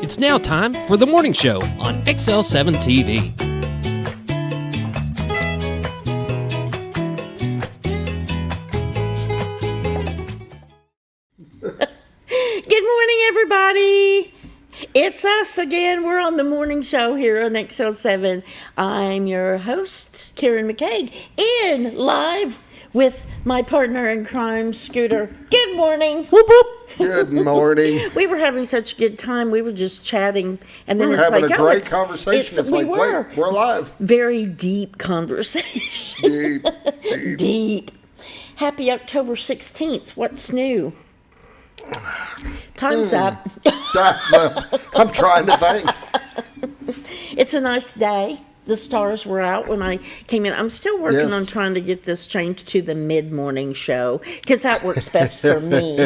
It's now time for the morning show on XL7-TV. Good morning, everybody. It's us again. We're on the morning show here on XL7. I'm your host, Karen McCaig, and live with my partner in crime, Scooter. Good morning. Whoop, whoop. Good morning. We were having such a good time. We were just chatting, and then we were it's having like, a great conversation. It's like, were. Wait, we're live. Very deep conversation. Deep. Happy October 16th. What's new? Time's up. Time's up. I'm trying to think. It's a nice day. The stars were out when I came in. I'm still working on trying to get this changed to the mid-morning show because that works best for me.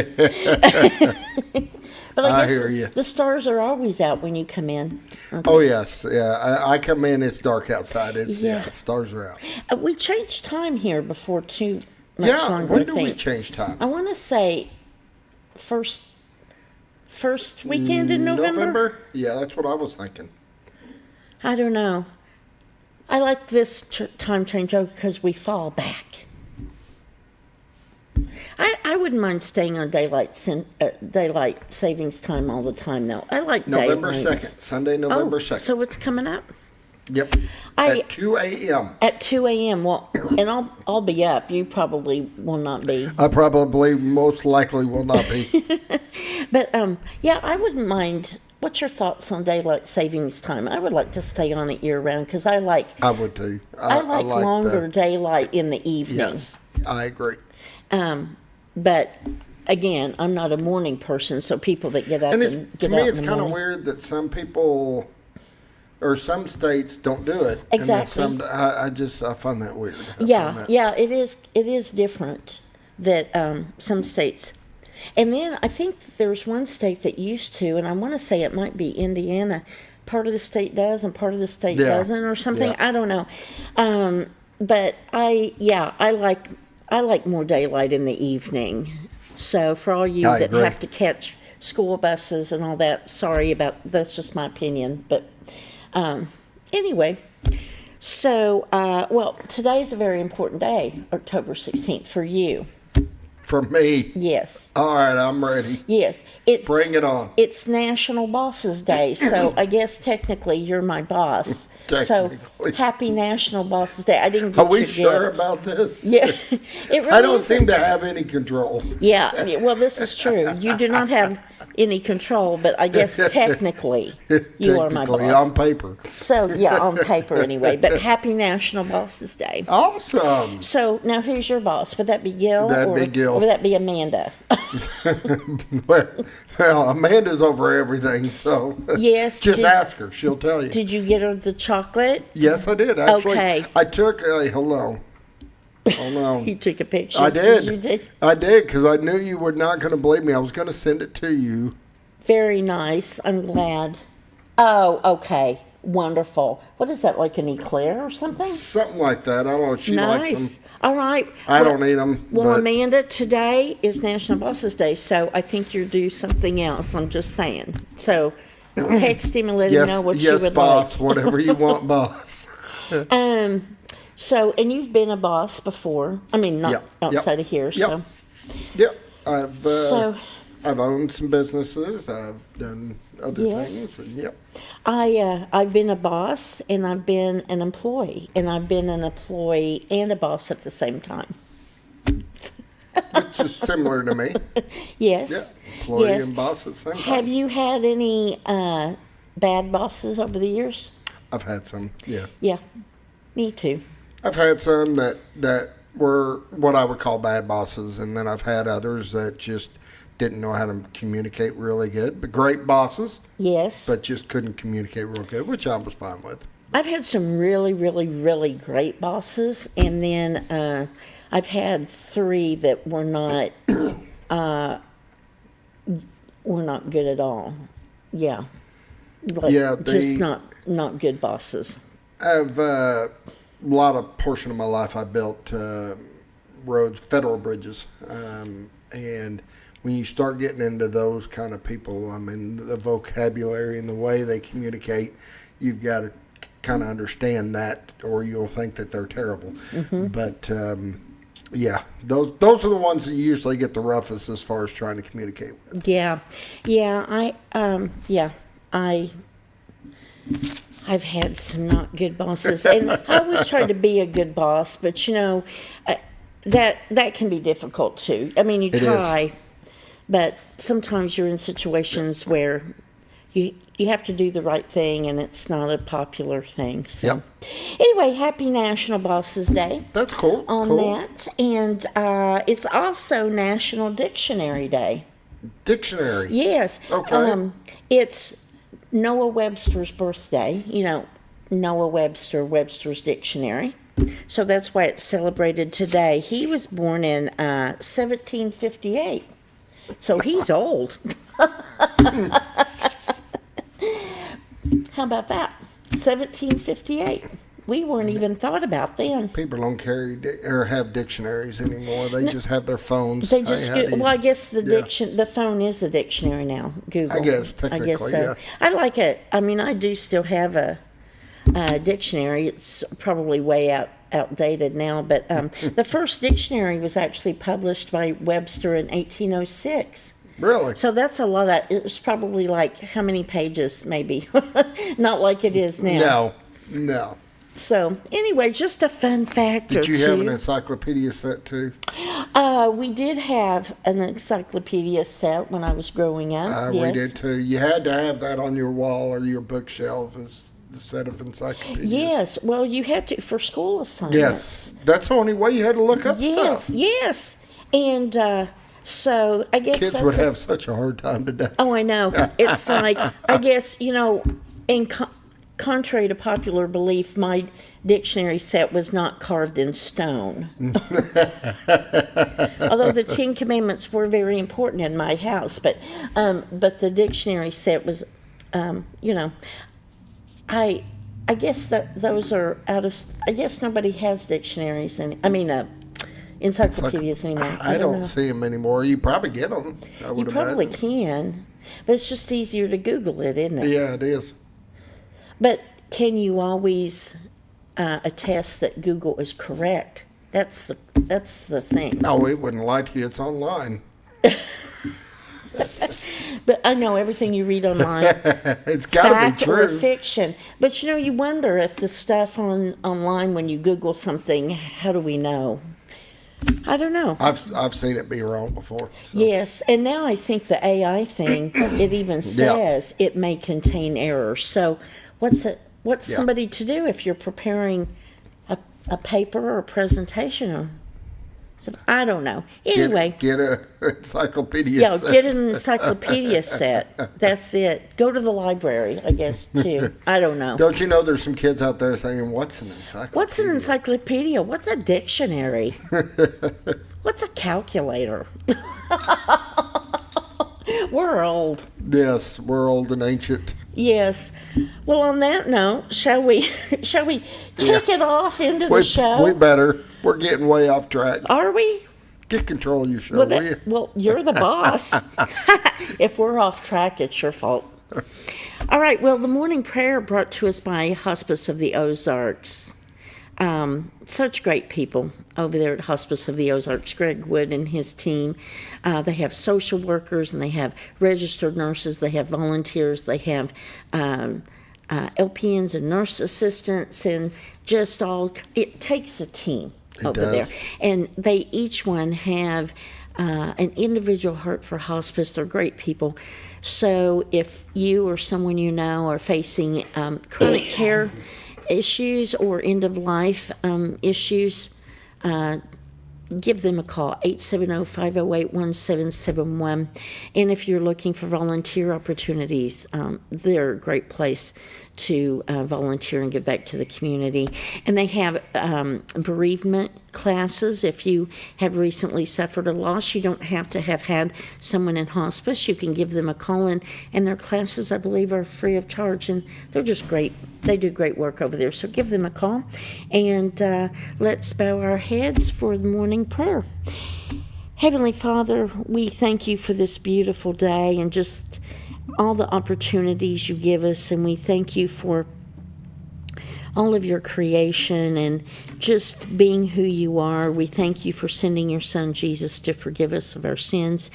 But I guess hear you. The stars are always out when you come in. Okay. Oh, yes. Yeah. I come in, it's dark outside. Stars are out. We changed time here before too much longer. When did we change time? I want to say first weekend in November? Yeah, that's what I was thinking. I don't know. I like this time change because we fall back. I wouldn't mind staying on daylight savings time all the time, though. I like November daylight. 2nd, Sunday, November 2nd. So it's coming up? Yep. At 2 a.m. At 2 a.m. Well, and I'll be up. You probably will not be. I probably most likely will not be. But, I wouldn't mind. What's your thoughts on daylight savings time? I would like to stay on it year-round because I would too. I like longer daylight in the evening. Yes, I agree. But again, I'm not a morning person, so people that get up to me, it's kind of weird that some people or some states don't do it. Exactly. And I find that weird. It is. It is different that some states. And then I think there's one state that used to, and I want to say it might be Indiana. Part of the state does, and part of the state doesn't, or something. Yeah. I don't know. But I like more daylight in the evening. So for all you that have to catch school buses and all that, sorry about that's just my opinion. But anyway, so today's a very important day, October 16th for you. For me? Yes. All right, I'm ready. Yes. Bring it on. It's National Bosses Day, so I guess technically you're my boss. So happy National Bosses Day. I didn't get your gift. Are we sure about this? Yeah. It really I don't seem to have any control. Yeah, well, this is true. You do not have any control, but I guess technically you are my boss. On paper. So, on paper anyway. But happy National Bosses Day. Awesome. So, now who's your boss? Would that be Gil? That'd be Gil. Or would that be Amanda? well, Amanda's over everything, so yes. Just ask her. She'll tell you. Did you get her the chocolate? Yes, I did, actually. Okay. I took hello. Oh, no. You took a picture. I did. You did? I did, because I knew you were not going to believe me. I was going to send it to you. Very nice. I'm glad. Oh, okay. Wonderful. What is that, like an eclair or something? Something like that. I don't know if she likes them. All right. I don't eat them. Well, Amanda, today is National Bosses Day, so I think you're due something else. I'm just saying. So text him and let him know what you would boss, like. Whatever you want, boss. So, and you've been a boss before. I mean, not outside of here. Yep. So. Yep. I've owned some businesses. I've done other things. And I've been a boss and I've been an employee, and I've been an employee and a boss at the same time. Which is similar to me. Yes. Yeah. Employee and boss at the same time. Have you had any bad bosses over the years? I've had some. Yeah. Yeah. Me too. I've had some that were what I would call bad bosses, and then I've had others that just didn't know how to communicate really good. But great bosses. Yes. But just couldn't communicate real good, which I was fine with. I've had some really, really, really great bosses, and then I've had 3 that were not good at all. Yeah. Just not good bosses. I've a lot of portion of my life I built roads, federal bridges, and when you start getting into those kind of people, I mean, the vocabulary and the way they communicate, you've got to kind of understand that, or you'll think that they're terrible. But yeah, those are the ones that you usually get the roughest as far as trying to communicate with. I've had some not good bosses, and I always try to be a good boss, but that can be difficult too. I mean, you try, but sometimes you're in situations where you have to do the right thing, and it's not a popular thing. So, anyway, happy National Bosses Day. That's cool. That, and it's also National Dictionary Day. Dictionary. Yes. Okay. It's Noah Webster's birthday. Noah Webster, Webster's Dictionary. So that's why it's celebrated today. He was born in 1758. So he's old. How about that? 1758. We weren't even thought about then. People don't carry or have dictionaries anymore. They just have their phones. They just I guess the phone is a dictionary now. Google. I guess technically, so. yeah. I like it. I mean, I do still have a dictionary. It's probably way outdated now, but the first dictionary was actually published by Webster in 1806. Really? So that's a lot it was probably like how many pages, maybe? Not like it is now. No. So anyway, just a fun fact or two. Did you have an encyclopedia set too? We did have an encyclopedia set when I was growing up. Yes. We did too. You had to have that on your wall or your bookshelf as the set of encyclopedias. Yes. Well, you had to for school assignments. Yes. That's the only way you had to look up stuff. Yes. And so I guess kids would have such a hard time today. Oh, I know. It's like, I guess, in contrary to popular belief, my dictionary set was not carved in stone. Although the 10 Commandments were very important in my house, but the dictionary set was, I guess that those are out of. I guess nobody has dictionaries encyclopedias anymore. I don't see them anymore. You probably get them. You probably can, but it's just easier to Google it, isn't it? Yeah, it is. But can you always attest that Google is correct? That's the thing. No, it wouldn't lie to you. It's online. But I know everything you read online. It's got to be true. Or fiction. But you wonder if the stuff online when you Google something, how do we know? I don't know. I've seen it be wrong before. So. Yes, and now I think the AI thing, it even says it may contain errors. So what's somebody to do if you're preparing a paper or a presentation or something? I don't know. Anyway. Get an encyclopedia set. Get an encyclopedia set. That's it. Go to the library, I guess, too. I don't know. Don't you know there's some kids out there saying, what's an encyclopedia? What's an encyclopedia? What's a dictionary? What's a calculator? We're old. Yes, we're old and ancient. Yes. Well, on that note, shall we kick it off into the show? We better. We're getting way off track. Are we? Get control of your show, will you? Well, you're the boss. If we're off track, it's your fault. All right. Well, the morning prayer brought to us by Hospice of the Ozarks. Such great people over there at Hospice of the Ozarks. Greg Wood and his team. They have social workers and they have registered nurses. They have volunteers. They have LPNs and nurse assistants, and just all. It takes a team over there, and they each one have an individual heart for hospice. They're great people. So if you or someone you know are facing chronic care issues or end-of-life issues, give them a call, 870-508-1771. And if you're looking for volunteer opportunities, they're a great place to volunteer and give back to the community. And they have bereavement classes. If you have recently suffered a loss, you don't have to have had someone in hospice. You can give them a call, and their classes, I believe, are free of charge, and they're just great. They do great work over there. So give them a call, and let's bow our heads for the morning prayer. Heavenly Father, we thank you for this beautiful day and just all the opportunities you give us, and we thank you for all of your creation and just being who you are. We thank you for sending your son Jesus to forgive us of our sins,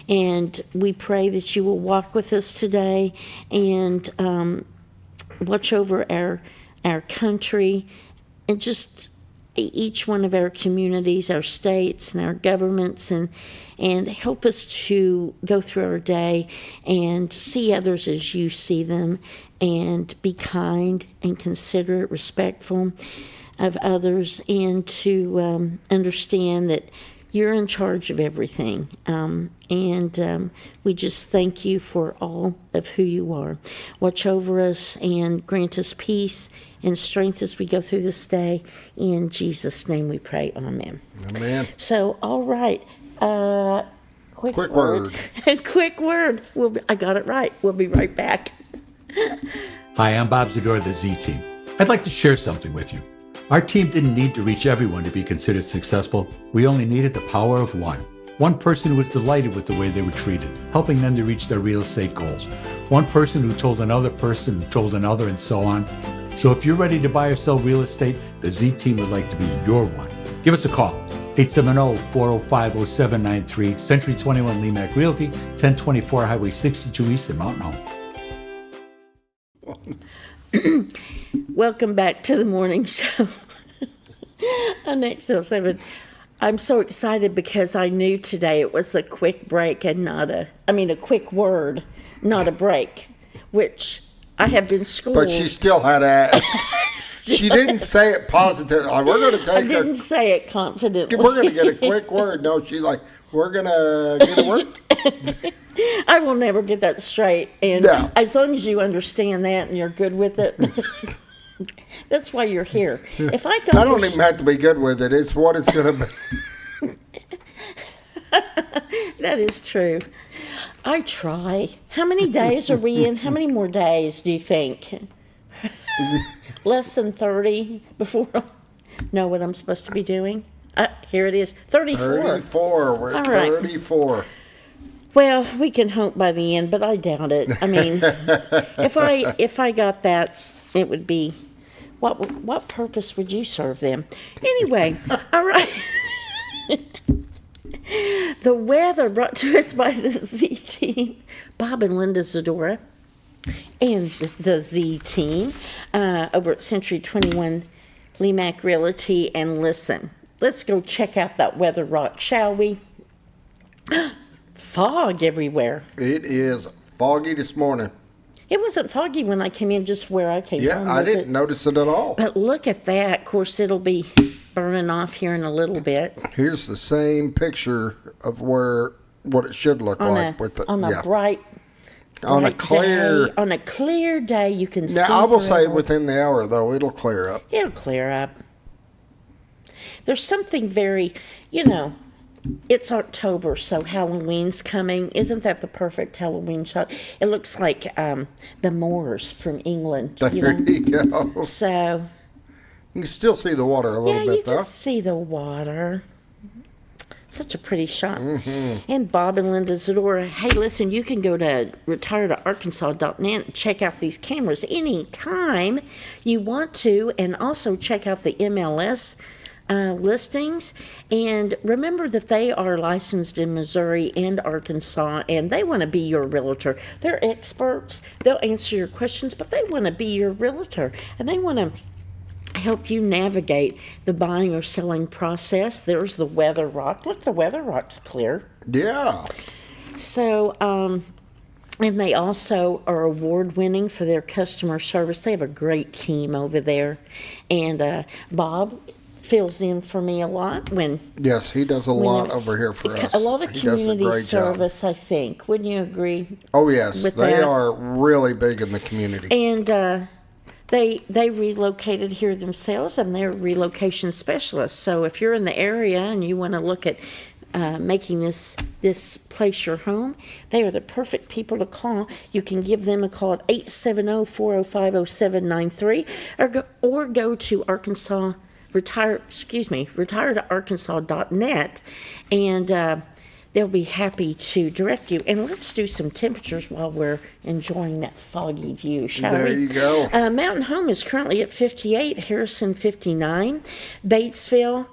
and we pray that you will walk with us today and watch over our country and just each one of our communities, our states, and our governments, and help us to go through our day and see others as you see them, and be kind and considerate, respectful of others, and to understand that you're in charge of everything. We just thank you for all of who you are. Watch over us and grant us peace and strength as we go through this day. In Jesus' name we pray. Amen. Amen. So, all right. Quick word. Quick word. I got it right. We'll be right back. Hi, I'm Bob Zador of the Z Team. I'd like to share something with you. Our team didn't need to reach everyone to be considered successful. We only needed the power of one. One person who was delighted with the way they were treated, helping them to reach their real estate goals. One person who told another person who told another, and so on. So if you're ready to buy or sell real estate, the Z Team would like to be your one. Give us a call. 870-405-0793, Century 21 Leach Realty, 1024 Highway 62 East in Mountain Home. Welcome back to the morning show on XL7. I'm so excited because I knew today it was a quick break and a quick word, not a break, which I have been schooled. But she still had to ask. She didn't say it positive. We're going to take I didn't say it confidently. We're going to get a quick word. No, she's like, we're going to get a word. I will never get that straight. And No. As long as you understand that and you're good with it, that's why you're here. If I don't even have to be good with it. It's what it's going to be. That is true. I try. How many days are we in? How many more days do you think? Less than 30 before I know what I'm supposed to be doing? Here it is, 34. 34. We're at 34. Well, we can hope by the end, but I doubt it. I mean, if I got that, it would be, what purpose would you serve them? Anyway, all right. The weather brought to us by the Z Team, Bob and Linda Zadora, and the Z Team over at Century 21 Leach Realty. And listen, let's go check out that weather rock, shall we? Fog everywhere. It is foggy this morning. It wasn't foggy when I came in, just where I came from. Yeah, I didn't notice it at all. But look at that. Of course, it'll be burning off here in a little bit. Here's the same picture of what it should look like on a bright on a clear day. On a clear day, you can see. Now, I will say forever. within the hour though, it'll clear up. It'll clear up. There's something very, it's October, so Halloween's coming. Isn't that the perfect Halloween shot? It looks like the Moors from England. There you go. So you can still see the water a little bit, though. Yeah, you can see the water. Such a pretty shot. Mm-hmm. And Bob and Linda Zadora, hey, listen, you can go to retiredarkansas.net and check out these cameras anytime you want to, and also check out the MLS listings. And remember that they are licensed in Missouri and Arkansas, and they want to be your realtor. They're experts. They'll answer your questions, but they want to be your realtor, and they want to help you navigate the buying or selling process. There's the weather rock. Look, the weather rock's clear. Yeah. So, and they also are award-winning for their customer service. They have a great team over there. And Bob fills in for me a lot when... Yes, he does a lot over here for us. A lot of community service, I think. Wouldn't you agree? Oh, yes. They that? are really big in the community. And they relocated here themselves, and they're relocation specialists. So if you're in the area and you want to look at making this place your home, they are the perfect people to call. You can give them a call at 870-405-0793 or go to retiredarkansas.net and they'll be happy to direct you. And let's do some temperatures while we're enjoying that foggy view, shall we? There you go. Mountain Home is currently at 58, Harrison 59, Batesville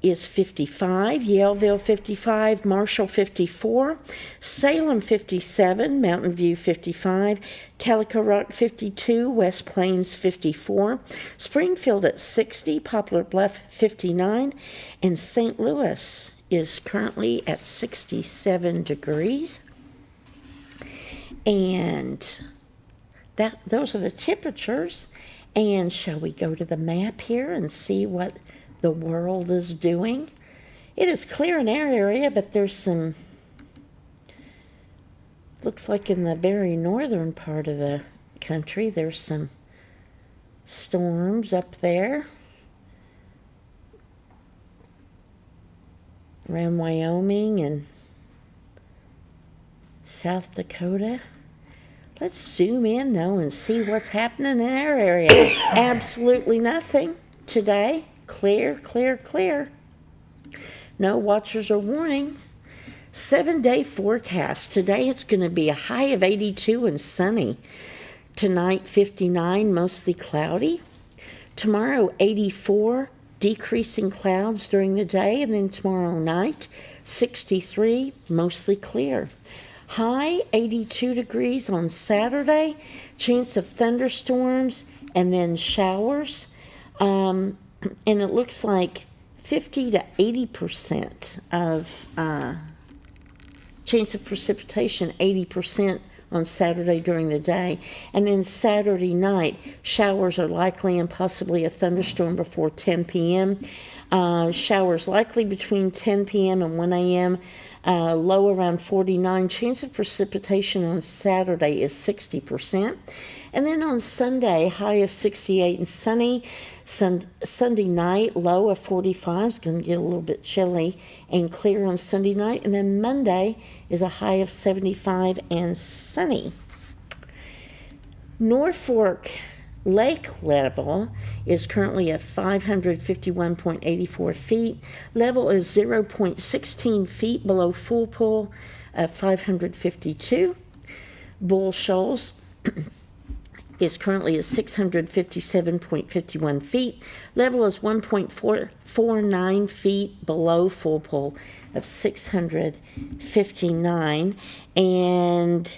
is 55, Yaleville 55, Marshall 54, Salem 57, Mountain View 55, Calico Rock 52, West Plains 54, Springfield at 60, Poplar Bluff 59, and St. Louis is currently at 67 degrees. And those are the temperatures. And shall we go to the map here and see what the world is doing? It is clear in our area, but there's some, looks like in the very northern part of the country, there's some storms up there around Wyoming and South Dakota. Let's zoom in though and see what's happening in our area. Absolutely nothing today. Clear, clear, clear. No watchers or warnings. 7-day forecast. Today it's going to be a high of 82 and sunny. Tonight 59, mostly cloudy. Tomorrow 84, decreasing clouds during the day. And then tomorrow night 63, mostly clear. High 82 degrees on Saturday. Chance of thunderstorms and then showers. And it looks like 50 to 80% of chance of precipitation, 80% on Saturday during the day. And then Saturday night, showers are likely and possibly a thunderstorm before 10 p.m. Showers likely between 10 p.m. and 1 a.m. Low around 49. Chance of precipitation on Saturday is 60%. And then on Sunday, high of 68 and sunny. Sunday night, low of 45. It's going to get a little bit chilly and clear on Sunday night. And then Monday is a high of 75 and sunny. Norfolk Lake level is currently at 551.84 feet. Level is 0.16 feet below full pool at 552. Bull Shoals is currently at 657.51 feet. Level is 1.449 feet below full pool of 659. And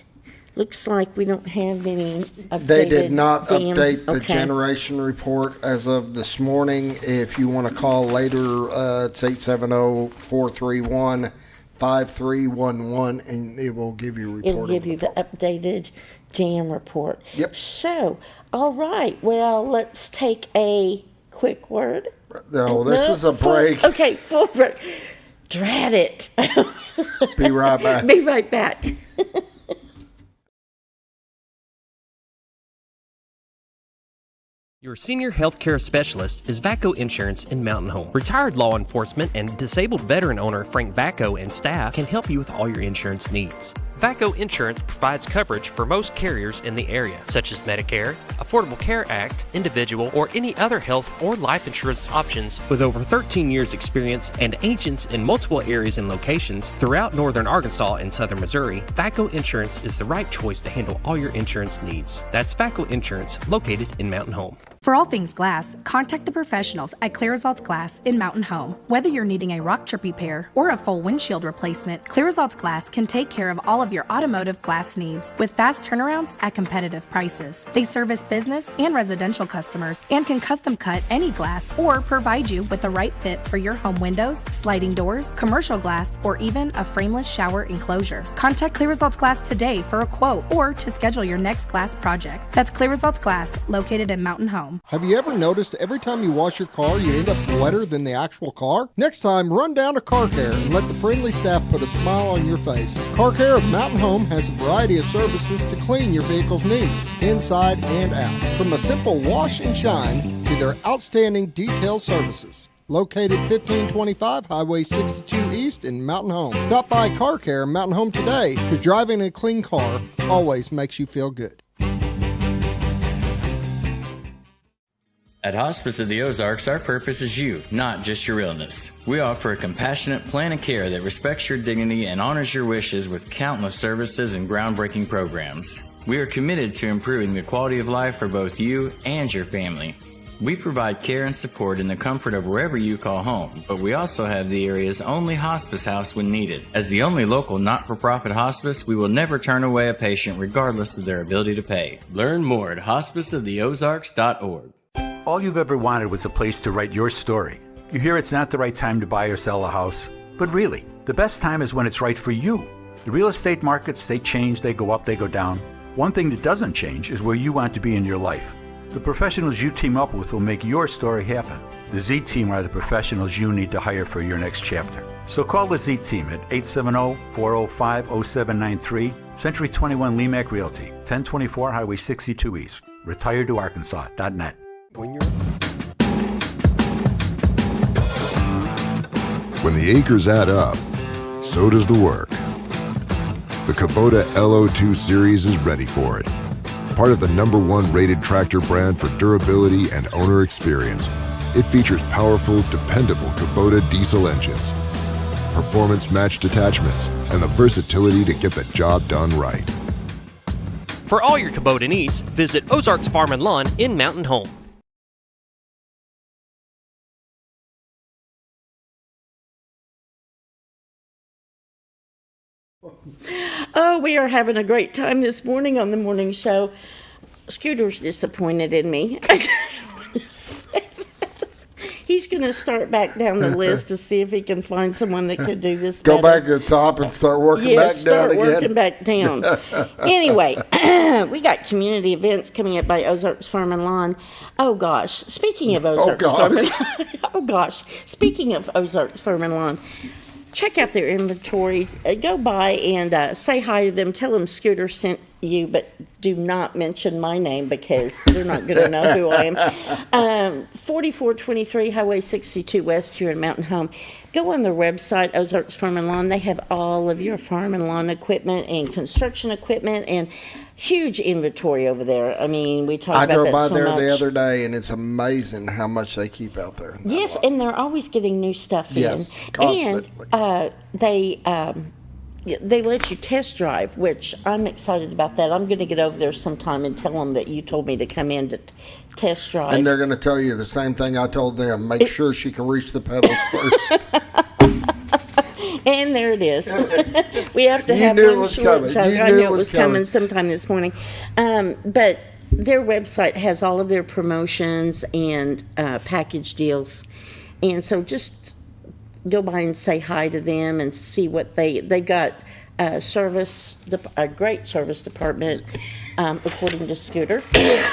looks like we don't have any updated. They did not dam. update the Okay. generation report as of this morning. If you want to call later, it's 870-431-5311, and it will give you a report. It'll give you the updated dam report. Yep. So, all right. Well, let's take a quick word. No, this is a break. Full break. Drat it. Be right back. Be right back. Your senior healthcare specialist is VACO Insurance in Mountain Home. Retired law enforcement and disabled veteran owner Frank VACO and staff can help you with all your insurance needs. VACO Insurance provides coverage for most carriers in the area, such as Medicare, Affordable Care Act, individual, or any other health or life insurance options. With over 13 years experience and agents in multiple areas and locations throughout northern Arkansas and southern Missouri, VACO Insurance is the right choice to handle all your insurance needs. That's VACO Insurance, located in Mountain Home. For all things glass, contact the professionals at Clear Results Glass in Mountain Home. Whether you're needing a rock chip repair or a full windshield replacement, Clear Results Glass can take care of all of your automotive glass needs with fast turnarounds at competitive prices. They service business and residential customers and can custom cut any glass or provide you with the right fit for your home windows, sliding doors, commercial glass, or even a frameless shower enclosure. Contact Clear Results Glass today for a quote or to schedule your next glass project. That's Clear Results Glass, located in Mountain Home. Have you ever noticed every time you wash your car, you end up wetter than the actual car? Next time, run down to Car Care and let the friendly staff put a smile on your face. Car Care of Mountain Home has a variety of services to clean your vehicle's needs, inside and out. From a simple wash and shine to their outstanding detailed services. Located 1525 Highway 62 East in Mountain Home. Stop by Car Care Mountain Home today, because driving a clean car always makes you feel good. At Hospice of the Ozarks, our purpose is you, not just your illness. We offer a compassionate plan of care that respects your dignity and honors your wishes with countless services and groundbreaking programs. We are committed to improving the quality of life for both you and your family. We provide care and support in the comfort of wherever you call home, but we also have the area's only hospice house when needed. As the only local not-for-profit hospice, we will never turn away a patient regardless of their ability to pay. Learn more at hospiceoftheozarks.org. All you've ever wanted was a place to write your story. You hear it's not the right time to buy or sell a house, but really, the best time is when it's right for you. The real estate markets, they change, they go up, they go down. One thing that doesn't change is where you want to be in your life. The professionals you team up with will make your story happen. The Z Team are the professionals you need to hire for your next chapter. So call the Z Team at 870-405-0793, Century 21 Lemac Realty, 1024 Highway 62 East, retiredtoarkansas.net. When you're When the acres add up, so does the work. The Kubota LO2 Series is ready for it. Part of the #1 rated tractor brand for durability and owner experience, it features powerful, dependable Kubota diesel engines, performance-matched attachments, and the versatility to get the job done right. For all your Kubota needs, visit Ozarks Farm and Lawn in Mountain Home. Oh, we are having a great time this morning on the morning show. Scooter's disappointed in me. I just want to say that. He's going to start back down the list to see if he can find someone that could do this Go better. back to the top and start working back down again. Working back down. Anyway, we got community events coming up by Ozarks Farm and Lawn. Oh gosh, speaking of Ozarks Farm and Lawn. Oh gosh, speaking of Ozarks Farm and Lawn. Check out their inventory. Go by and say hi to them. Tell them Scooter sent you, but do not mention my name because they're not going to know who I am. 4423 Highway 62 West here in Mountain Home. Go on their website, Ozarks Farm and Lawn. They have all of your farm and lawn equipment and construction equipment and huge inventory over there. I mean, we talk I about drove that by so there much. the other day, and it's amazing how much they keep out there. Yes, and they're always getting new stuff Yes, in. constantly. And they let you test drive, which I'm excited about that. I'm going to get over there sometime and tell them that you told me to come in to test drive. And they're going to tell you the same thing I told them. Make sure she can reach the pedals first. And there it is. We have to You have knew it one was short coming. joke. You I knew knew it it was was coming coming. sometime this morning. But their website has all of their promotions and package deals. And so just go by and say hi to them and see what they've got. A great service department, according to Scooter,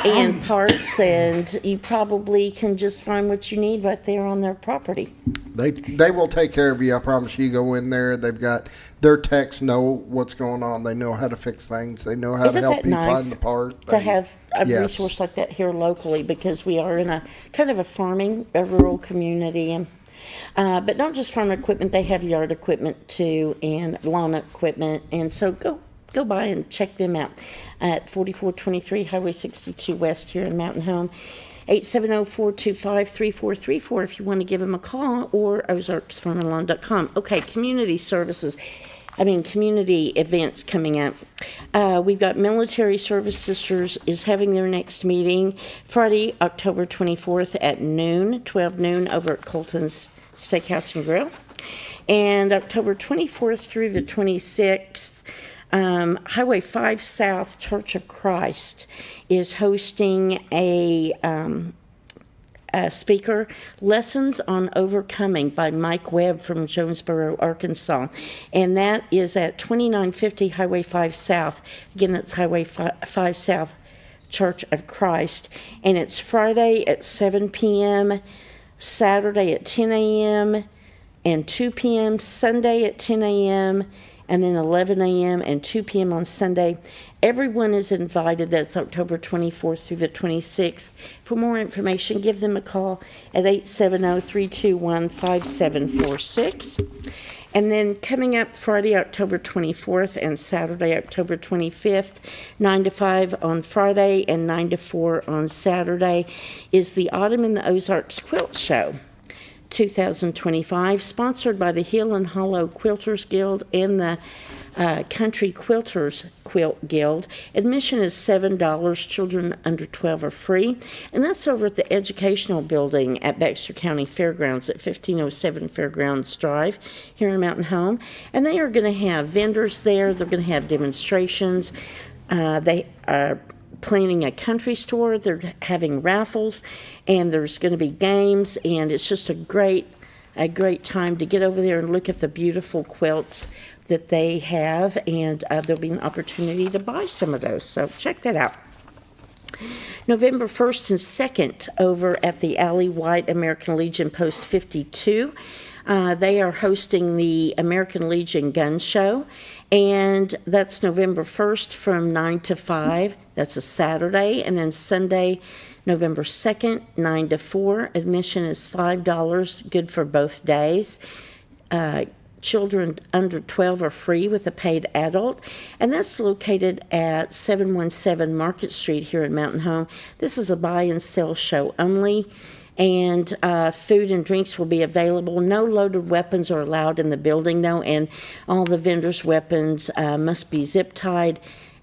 and parts, and you probably can just find what you need right there on their property. They will take care of you. I promise you. Go in there. They've got their techs know what's going on. They know how to fix things. They know how Isn't to help that you nice find the part. to have a Yes. resource like that here locally, because we are in a kind of a rural community, and but not just farm equipment, they have yard equipment too and lawn equipment, and so go by and check them out at 4423 Highway 62 West here in Mountain Home. 870-425-3434 if you want to give them a call, or ozarksfarmandlawn.com. Okay, community events coming up. We've got Military Service Sisters is having their next meeting Friday, October 24th at 12 noon over at Colton's Steakhouse and Grill. And October 24th through the 26th, Highway 5 South Church of Christ is hosting a speaker, Lessons on Overcoming by Mike Webb from Jonesboro, Arkansas. And that is at 2950 Highway 5 South. Again, that's Highway 5 South Church of Christ. And it's Friday at 7 p.m., Saturday at 10 a.m., and 2 p.m., Sunday at 10 a.m., and then 11 a.m. and 2 p.m. on Sunday. Everyone is invited. That's October 24th through the 26th. For more information, give them a call at 870-321-5746. And then coming up Friday, October 24th and Saturday, October 25th, 9 to 5 on Friday and 9 to 4 on Saturday, is the Autumn in the Ozarks Quilt Show 2025, sponsored by the Hill and Hollow Quilters Guild and the Country Quilters Quilt Guild. Admission is $7. Children under 12 are free. And that's over at the Educational Building at Baxter County Fairgrounds at 1507 Fairgrounds Drive here in Mountain Home. And they are going to have vendors there. They're going to have demonstrations. They are planning a country store. They're having raffles. And there's going to be games. And it's just a great time to get over there and look at the beautiful quilts that they have, and there'll be an opportunity to buy some of those, so check that out. November 1st and 2nd over at the Alley White American Legion Post 52. They are hosting the American Legion Gun Show, and that's November 1st from 9 to 5. That's a Saturday, and then Sunday, November 2nd, 9 to 4. Admission is $5, good for both days. Children under 12 are free with a paid adult, and that's located at 717 Market Street here in Mountain Home. This is a buy and sell show only, and food and drinks will be available. No loaded weapons are allowed in the building, though, and all the vendors' weapons must be zip-tied.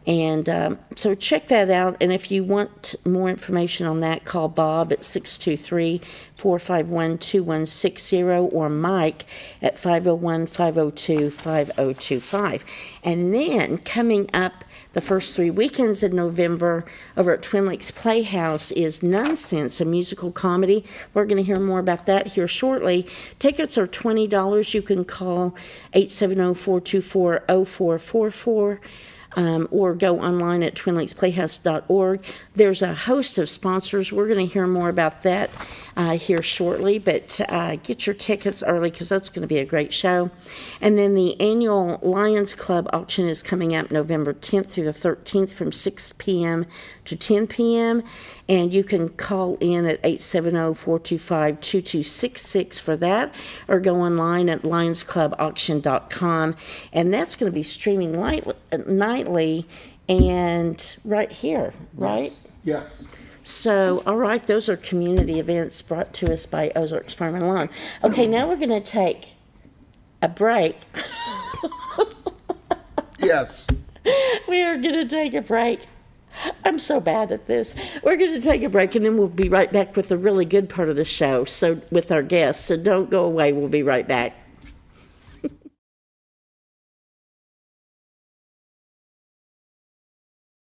And so check that out. And if you want more information on that, call Bob at 623-451-2160 or Mike at 501-502-5025. And then coming up the first 3 weekends in November over at Twin Lakes Playhouse is Nonsense, a musical comedy. We're going to hear more about that here shortly. Tickets are $20. You can call 870-424-0444. Or go online at twinlakesplayhouse.org. There's a host of sponsors. We're going to hear more about that here shortly, but get your tickets early because that's going to be a great show. And then the annual Lions Club auction is coming up November 10th through the 13th from 6 p.m. to 10 p.m., and you can call in at 870-425-2266 for that, or go online at lionsclubauction.com, and that's going to be streaming nightly and right here, right? Yes. So, all right, those are community events brought to us by Ozarks Farm and Lawn. Okay, now we're going to take a break. Yes. We are going to take a break. I'm so bad at this. We're going to take a break, and then we'll be right back with the really good part of the show, so with our guests. So don't go away. We'll be right back.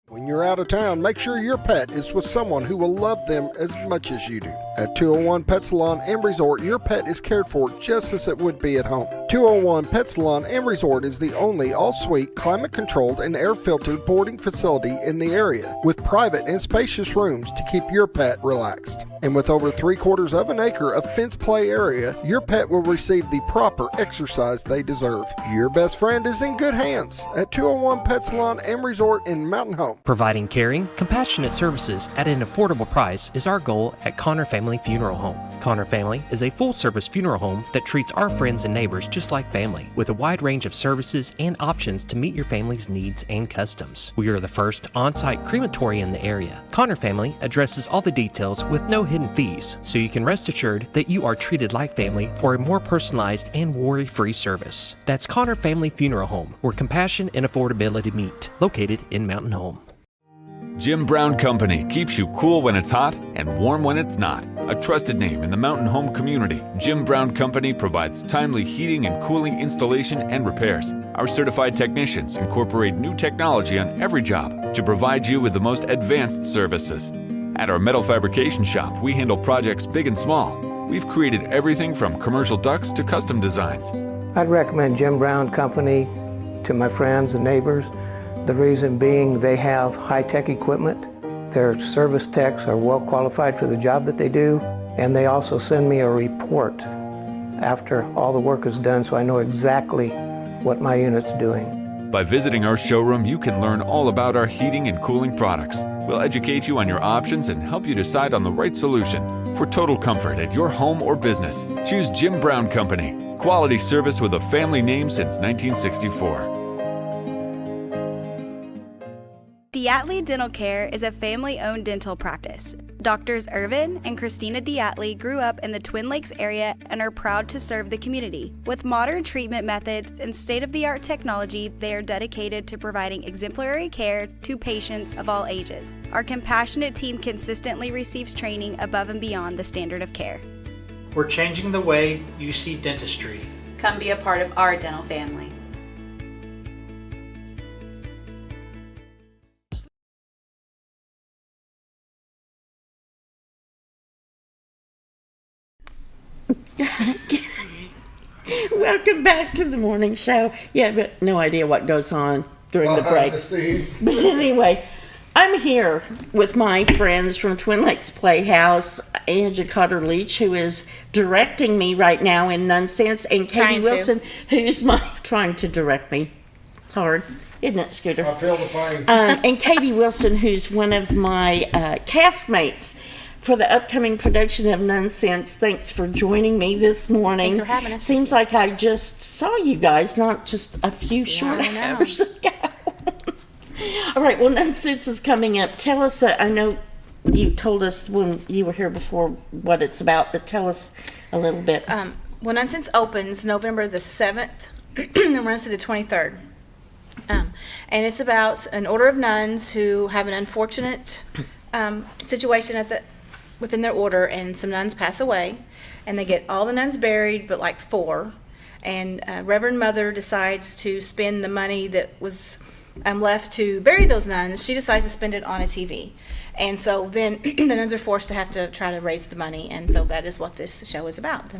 When you're out of town, make sure your pet is with someone who will love them as much as you do. At 201 Pet Salon and Resort, your pet is cared for just as it would be at home. 201 Pet Salon and Resort is the only all-suite, climate-controlled, and air-filtered boarding facility in the area, with private and spacious rooms to keep your pet relaxed. And with over 3/4 of an acre of fenced play area, your pet will receive the proper exercise they deserve. Your best friend is in good hands at 201 Pet Salon and Resort in Mountain Home. Providing caring, compassionate services at an affordable price is our goal at Cotter Family Funeral Home. Cotter Family is a full-service funeral home that treats our friends and neighbors just like family, with a wide range of services and options to meet your family's needs and customs. We are the first on-site crematory in the area. Cotter Family addresses all the details with no hidden fees, so you can rest assured that you are treated like family for a more personalized and worry-free service. That's Cotter Family Funeral Home, where compassion and affordability meet, located in Mountain Home. Jim Brown Company keeps you cool when it's hot and warm when it's not. A trusted name in the Mountain Home community, Jim Brown Company provides timely heating and cooling installation and repairs. Our certified technicians incorporate new technology on every job to provide you with the most advanced services. At our metal fabrication shop, we handle projects big and small. We've created everything from commercial ducts to custom designs. I'd recommend Jim Brown Company to my friends and neighbors. The reason being they have high-tech equipment. Their service techs are well qualified for the job that they do, and they also send me a report after all the work is done so I know exactly what my unit's doing. By visiting our showroom, you can learn all about our heating and cooling products. We'll educate you on your options and help you decide on the right solution. For total comfort at your home or business, choose Jim Brown Company. Quality service with a family name since 1964. Diatley Dental Care is a family-owned dental practice. Doctors Irvin and Christina Diatley grew up in the Twin Lakes area and are proud to serve the community. With modern treatment methods and state-of-the-art technology, they are dedicated to providing exemplary care to patients of all ages. Our compassionate team consistently receives training above and beyond the standard of care. We're changing the way you see dentistry. Come be a part of our dental family. Welcome back to the morning show. Yeah, but no idea what goes on during the break. But anyway, I'm here with my friends from Twin Lakes Playhouse, Angie, Cotter, Leach, who is directing me right now in Nonsense, and Katie Wilson, who's trying to direct me. It's hard, isn't it, Scooter? I feel the pain. And Katie Wilson, who's one of my castmates for the upcoming production of Nonsense. Thanks for joining me this morning. Thanks for having us. Seems like I just saw you guys not just a few short hours ago. All right, well, Nonsense is coming up. Tell us, I know you told us when you were here before what it's about, but tell us a little bit. Well, Nonsense opens November the 7th and runs to the 23rd. And it's about an order of nuns who have an unfortunate situation within their order, and some nuns pass away, and they get all the nuns buried but like 4, and Reverend Mother decides to spend the money that was left to bury those nuns. She decides to spend it on a TV, and so then the nuns are forced to have to try to raise the money, and so that is what this show is about.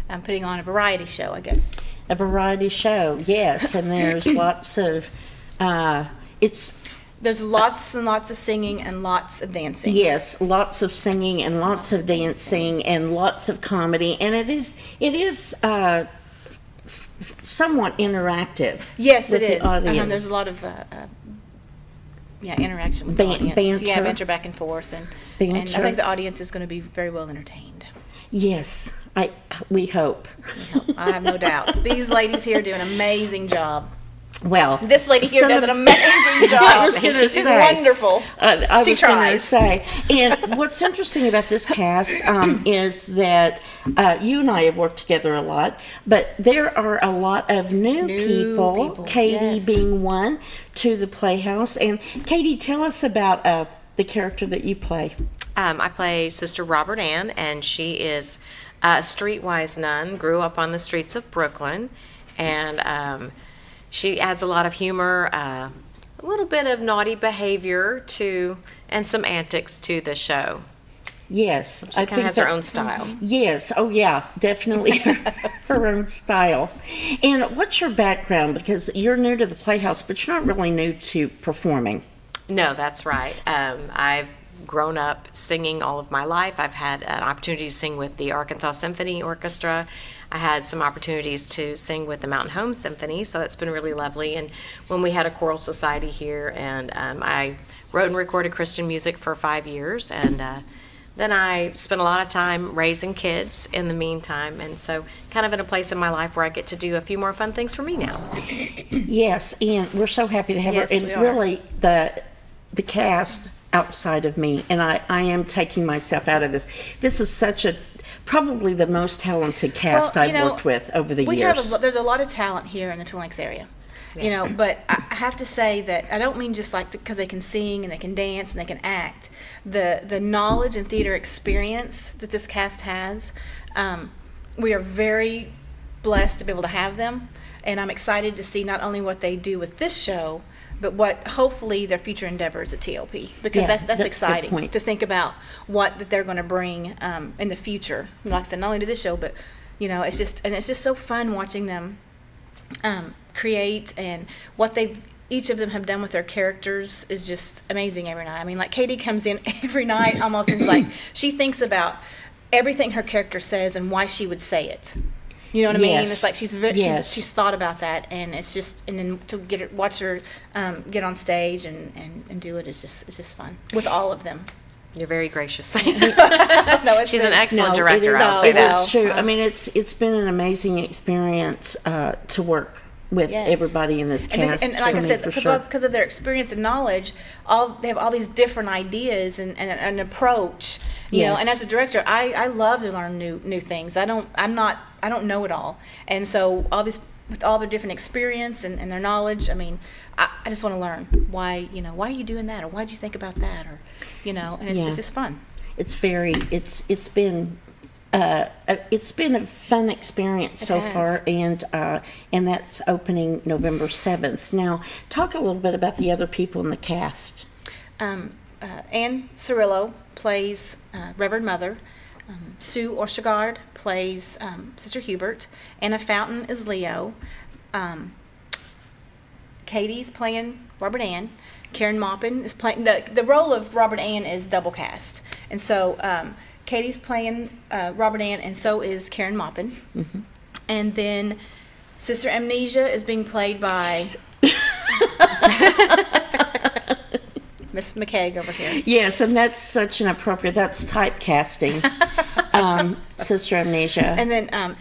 I'm putting on a variety show, I guess. A variety show, yes, and there's lots of There's lots and lots of singing and lots of dancing. Yes, lots of singing and lots of dancing and lots of comedy, and it is somewhat interactive. Yes, it is. Audience. There's a lot of interaction with the audience. Banter. Banter back and forth, and I think the audience is going to be very well entertained. Yes, we hope. I have no doubt. These ladies here do an amazing job. Well, this lady here does an amazing job. I was going to say, she's wonderful. She tries. Say, and what's interesting about this cast is that you and I have worked together a lot, but there are a lot of new people. Katie being one, to the Playhouse. And Katie, tell us about the character that you play. I play Sister Robert Ann, and she is a streetwise nun. Grew up on the streets of Brooklyn, and she adds a lot of humor, a little bit of naughty behavior and some antics to the show. Yes. She kind of has her own style. Yes. Oh, yeah. Definitely her own style. And what's your background? Because you're new to the Playhouse, but you're not really new to performing. No, that's right. I've grown up singing all of my life. I've had an opportunity to sing with the Arkansas Symphony Orchestra. I had some opportunities to sing with the Mountain Home Symphony, so that's been really lovely. And when we had a choral society here, and I wrote and recorded Christian music for 5 years, and then I spent a lot of time raising kids in the meantime, and so kind of in a place in my life where I get to do a few more fun things for me now. Yes, and we're so happy to have her. And really, the cast outside of me, and I am taking myself out of this. This is probably the most talented cast I've worked with over the years. There's a lot of talent here in the Twin Lakes area, but I have to say that I don't mean just like because they can sing and they can dance and they can act. The knowledge and theater experience that this cast has, we are very blessed to be able to have them, and I'm excited to see not only what they do with this show, but what hopefully their future endeavors at TLP, because that's exciting to think about that they're going to bring in the future. Like I said, not only to this show, but it's just so fun watching them create, and what each of them have done with their characters is just amazing every night. I mean, like Katie comes in every night almost, and like she thinks about everything her character says and why she would say it. You know what I mean? Yes. It's like she's Yes. she's thought about that, and it's just, and then to watch her get on stage and do it is just fun with all of them. You're very gracious. No, it's She's an been- excellent No, director. It is, I'll say it that. is true. I mean, it's been an amazing experience to work with Yes. everybody in this cast. And like for I me, said, for sure. because of their experience and knowledge, they have all these different ideas and an approach. You know, Yes. and as a director, I love to learn new things. I don't know it all, and so with all their different experience and their knowledge, I mean, I just want to learn why are you doing that, or why did you think about that, or and it's just fun. It's been a fun experience so far, and that's opening November 7th. Now, talk a little bit about the other people in the cast. Anne Cirillo plays Reverend Mother. Sue Ostergaard plays Sister Hubert. Anna Fountain is Leo. Katie's playing Robert Ann. Karen Maupin is playing the role of Robert Ann is double cast, and so Katie's playing Robert Ann, and so is Karen Maupin. Mm-hmm. And then Sister Amnesia is being played by Miss McKeag over here. Yes, and that's such an appropriate, that's typecasting, Sister Amnesia. And then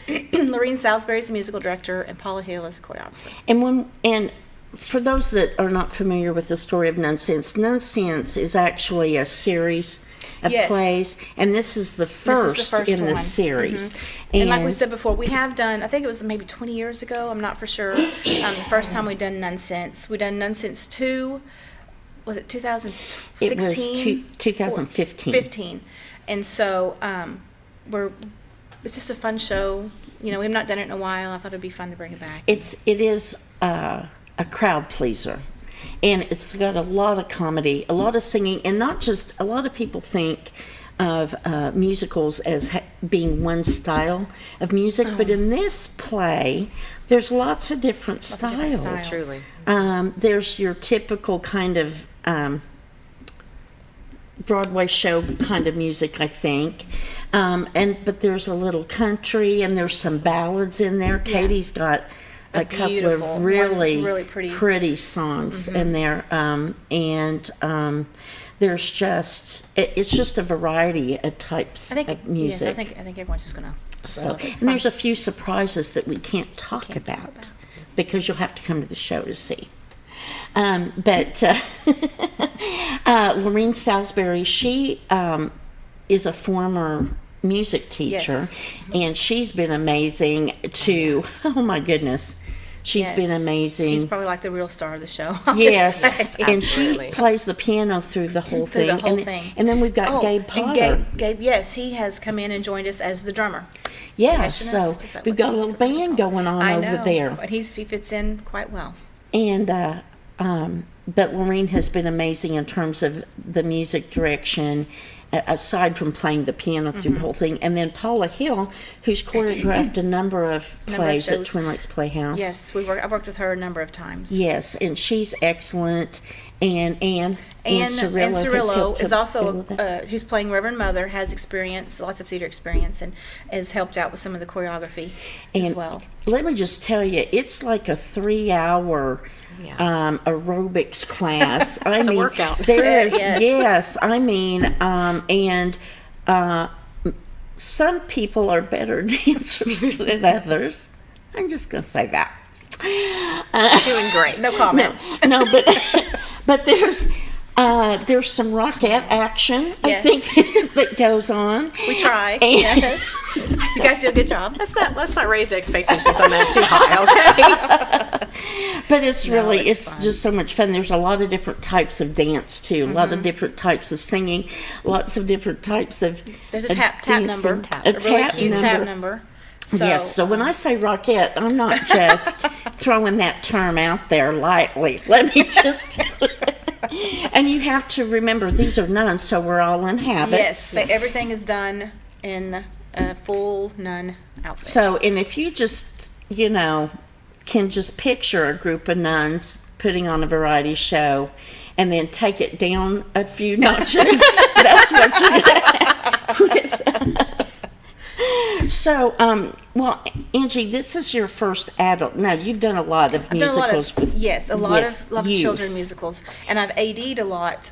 Lorene Salisbury is the musical director, and Paula Hill is the choreographer. And for those that are not familiar with the story of Nonsense is actually a series of Yes. plays, and this is the first in the one. series. Mhm. And like we said before, we have done, I think it was maybe 20 years ago, I'm not for sure, the first time we done Nonsense. We done Nonsense 2, was it 2016? It was 2015. 15. And so it's just a fun show. We have not done it in a while. I thought it'd be fun to bring it back. It is a crowd pleaser, and it's got a lot of comedy, a lot of singing, and not just, a lot of people think of musicals as being one style of music, but in this play, there's lots of different styles. Truly. There's your typical kind of Broadway show kind of music, I think, but there's a little country, and there's some ballads in there. Yeah. Katie's got a couple beautiful, of really pretty songs in there, and there's just it's just a variety of types of music. Yes, I think everyone's just gonna. So, and there's a few surprises that we can't talk about because you'll have to come to the show to see. But Lorene Salisbury, she is a former music teacher, Yes. and she's been amazing to, oh my goodness, she's been amazing. She's probably like the real star of the show. Yes, say. and she Absolutely. plays the piano through the whole Through thing. the whole and, thing. And then we've got Gabe Potter. And Gabe, yes, he has come in and joined us as the drummer. Yeah, so Percussionist, is that we've what got a you- little band going on I over know, there. but he fits in quite well. And but Lorene has been amazing in terms of the music direction, aside from playing the piano through the whole thing. And then Paula Hill, who's choreographed a number of plays at shows. Twin Lakes Playhouse. Yes, I've worked with her a number of times. Yes, and she's excellent. And Anne Cirillo is also who's playing Reverend Mother, has experience, lots of theater experience, and has helped out with some of the choreography as well. Let me just tell you, it's like a 3-hour aerobics class. It's a workout. There is, Yes. yes. I mean, and some people are better dancers than others. I'm just going to say that. Doing great. No comment. No, but there's some rockette action, I Yes. think, that goes on. We try. And- Yes. You guys do a good job. Let's not raise expectations on that too high, okay? But it's really, it's it's fun. just so much fun. There's a lot of different types of dance, too. A lot of different types of singing, lots of different types of There's a tap dancing. number, A a really tap cute number. tap number. So, Yes, so when I say rockette, I'm not just throwing that term out there lightly. Let me just... And you have to remember, these are nuns, so we're all in habits. yes, everything is done in a full nun outfit. So, and if you just, can just picture a group of nuns putting on a variety show and then take it down a few notches, that's what you're going to have with us. So, well, Angie, this is your first adult. Now, you've done a lot of musicals with yes, a lot with of youth. children musicals, and I've AD'd a lot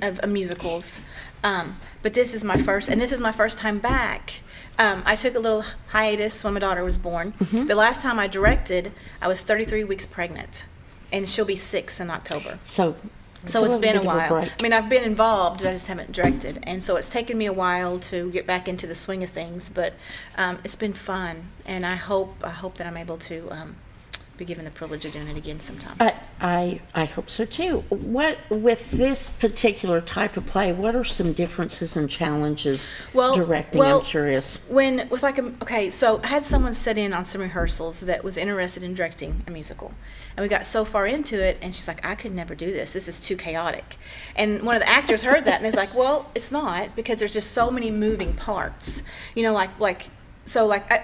of musicals. But this is my first, and this is my first time back. I took a little hiatus when my daughter was born. The last time I directed, I was 33 weeks pregnant, and she'll be 6 in October. So it's been a while. I mean, I've been involved, but I just haven't directed, and so it's taken me a while to get back into the swing of things. But it's been fun, and I hope that I'm able to be given the privilege of doing it again sometime. I hope so too. What with this particular type of play? What are some differences and challenges directing? I'm curious. So I had someone sit in on some rehearsals that was interested in directing a musical, and we got so far into it, and she's like, "I could never do this. This is too chaotic." And one of the actors heard that, and is like, "Well, it's not, because there's just so many moving parts. So I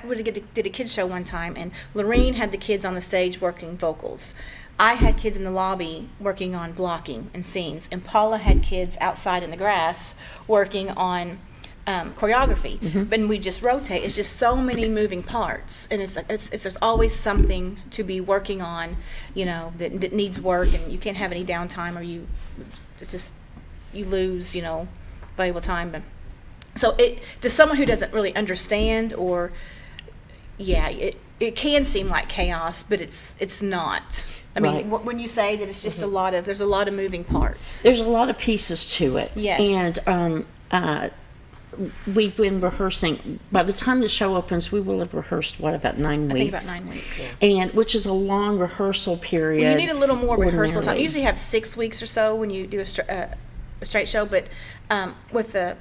did a kids show one time, and Lorene had the kids on the stage working vocals. I had kids in the lobby working on blocking and scenes, and Paula had kids outside in the grass working on choreography. But we just rotate. It's just so many moving parts, and there's always something to be working on, that needs work, and you can't have any downtime, or you lose, valuable time. But so to someone who doesn't really understand, it can seem like chaos, but it's not. I mean, when you say that it's just there's a lot of moving parts. There's a lot of pieces to it. Yes. And we've been rehearsing. By the time the show opens, we will have rehearsed, about 9 weeks? I think about 9 weeks. And which is a long rehearsal period. Well, you need a little more rehearsal time. You usually have 6 weeks or so when you do a straight show, but with the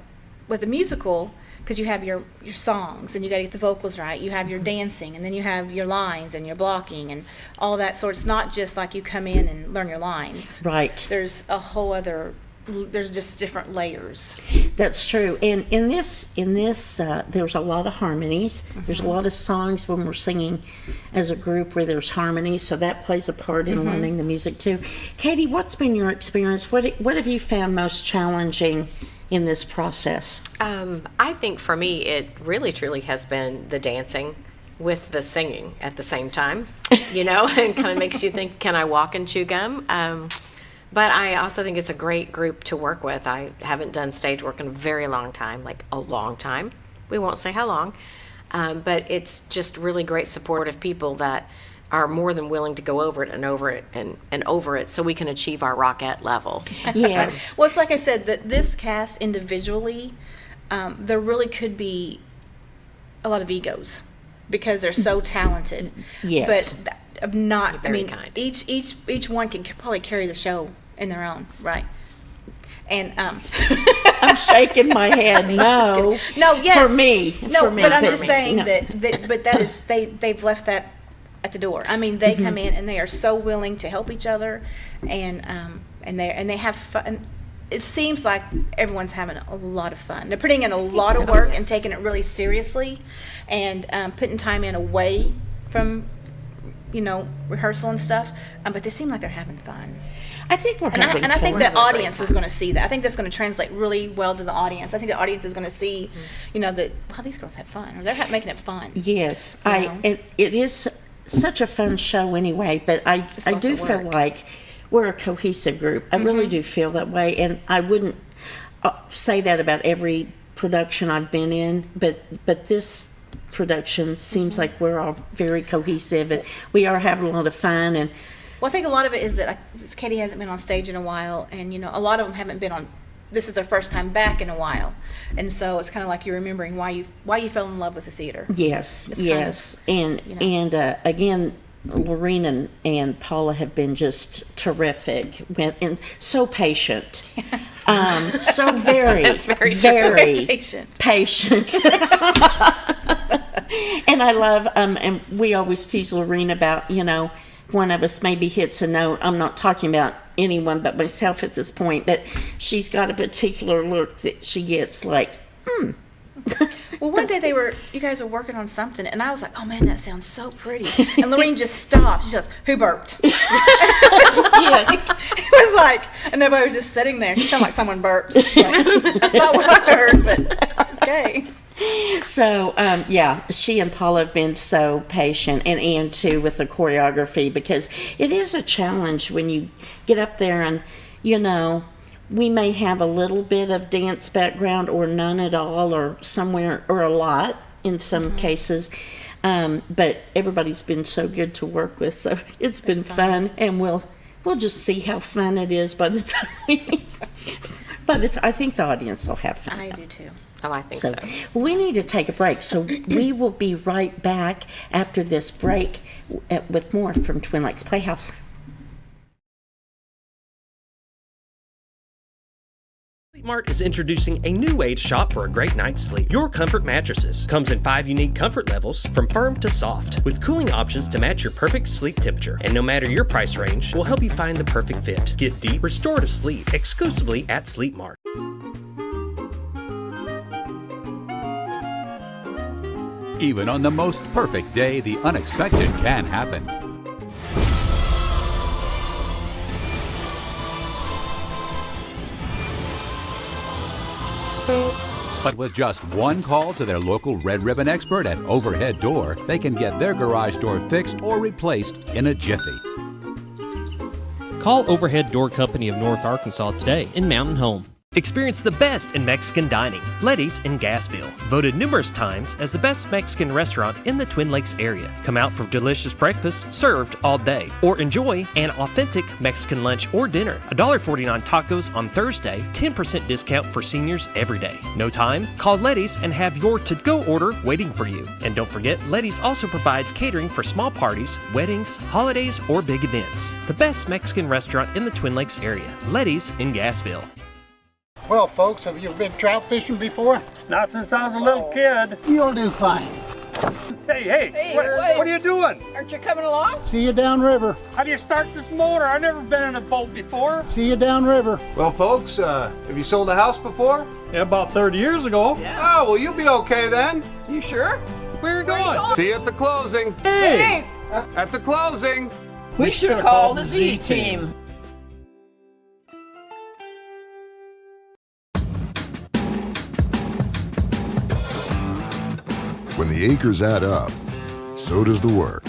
musical, because you have your songs, and you got to get the vocals right, you have your dancing, and then you have your lines and your blocking and all that sort. It's not just like you come in and learn your lines. Right. There's a whole other. There's just different layers. That's true. And in this, there's a lot of harmonies. There's a lot of songs when we're singing as a group where there's harmonies, so that plays a part in learning the music too. Katie, what's been your experience? What have you found most challenging in this process? I think for me, it really truly has been the dancing with the singing at the same time, and kind of makes you think, can I walk and chew gum? But I also think it's a great group to work with. I haven't done stage work in a very long time, like a long time. We won't say how long. But it's just really great supportive people that are more than willing to go over it and over it and over it, so we can achieve our Rockette level. Yes. Well, it's like I said, that this cast individually, there really could be a lot of egos because they're so talented. Yes. But not. Very kind. Each one can probably carry the show in their own right. And I'm shaking my head. No. Yes. For me. But I'm just saying that is they've left that at the door. I mean, they come in and they are so willing to help each other, and they have fun. It seems like everyone's having a lot of fun. They're putting in a lot of work and taking it really seriously, and putting time in away from rehearsal and stuff. But they seem like they're having fun. I think we're having fun. And I think the audience is going to see that. I think that's going to translate really well to the audience. I think the audience is going to see, that wow, these girls had fun, or they're making it fun. Yes, and it is such a fun show anyway. But I do feel like we're a cohesive group. I really do feel that way, and I wouldn't say that about every production I've been in, but this production seems like we're all very cohesive, and we are having a lot of fun. And well, I think a lot of it is that Katie hasn't been on stage in a while, and a lot of them haven't been on. This is their first time back in a while, and so it's kind of like you're remembering why you fell in love with the theater. Yes, and again, Lorene and Paula have been just terrific and so patient, so very, That's very patient. And I love, and we always tease Lorene about, one of us maybe hits a note. I'm not talking about anyone but myself at this point, but she's got a particular look that she gets like, Well, one day you guys were working on something, and I was like, oh man, that sounds so pretty. And Lorene just stopped. She goes, who burped? Yes. It was like, and everybody was just sitting there. She sounded like someone burped. Like, that's not what I heard, but okay. So, yeah, she and Paula have been so patient, and Ann too with the choreography, because it is a challenge when you get up there and, we may have a little bit of dance background or none at all or somewhere or a lot in some cases. But everybody's been so good to work with, so it's been fun, and we'll just see how fun it is by the time I think the audience will have fun. I do too. Oh, I think so. We need to take a break, so we will be right back after this break with more from Twin Lakes Playhouse. Sleep Mart is introducing a new way to shop for a great night's sleep. Your Comfort Mattresses comes in 5 unique comfort levels from firm to soft, with cooling options to match your perfect sleep temperature. And no matter your price range, we'll help you find the perfect fit. Get deep, restorative sleep exclusively at Sleep Mart. Even on the most perfect day, the unexpected can happen. But with just one call to their local Red Ribbon expert at Overhead Door, they can get their garage door fixed or replaced in a jiffy. Call Overhead Door Company of North Arkansas today in Mountain Home. Experience the best in Mexican dining. Letty's in Gassville, voted numerous times as the best Mexican restaurant in the Twin Lakes area. Come out for delicious breakfast served all day, or enjoy an authentic Mexican lunch or dinner. $1.49 tacos on Thursday, 10% discount for seniors every day. No time? Call Letty's and have your to-go order waiting for you. And don't forget, Letty's also provides catering for small parties, weddings, holidays, or big events. The best Mexican restaurant in the Twin Lakes area. Letty's in Gassville. Well, folks, have you been trout fishing before? Not since I was a little kid. You'll do fine. Hey, what are you doing? Aren't you coming along? See you downriver. How do you start this motor? I've never been in a boat before. See you downriver. Well, folks, have you sold a house before? Yeah, about 30 years ago. Yeah. Oh, well, you'll be okay then. You sure? Where are you going? See you at the closing. Hey! At the closing. We should have called the Z-Team. When the acres add up, so does the work.